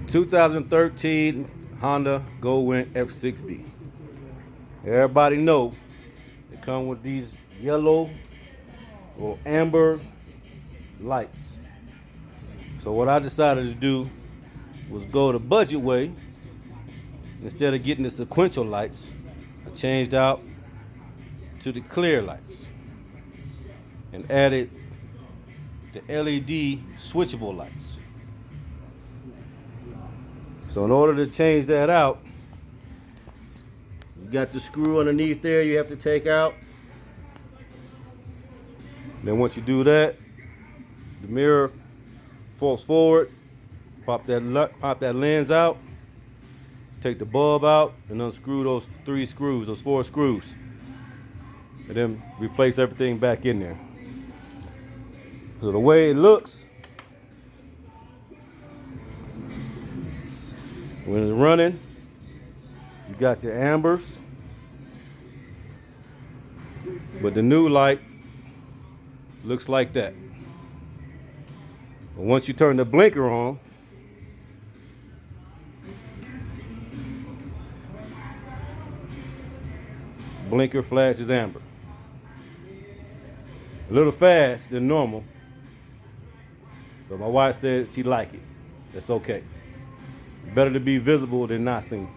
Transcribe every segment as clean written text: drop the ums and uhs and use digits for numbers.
2013 Honda Goldwing f6b. Everybody know they come with these yellow or amber lights. So what I decided to do was go the budget way. Instead of getting the sequential lights, I changed out to the clear lights and added the LED switchable lights. So in order to change that out, you got the screw underneath there you have to take out. Then once you do that, the mirror falls forward, pop that lens out, take the bulb out, and unscrew those four screws, and then replace everything back in there. So the way it looks when it's running, you got your ambers, but the new light looks like that. But once you turn the blinker on, blinker flashes amber. A little fast than normal, but my wife said she liked it. That's okay. Better to be visible than not seen.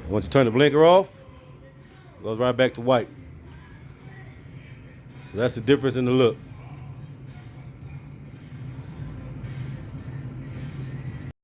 Once you turn the blinker off, it goes right back to white. So that's the difference in the look.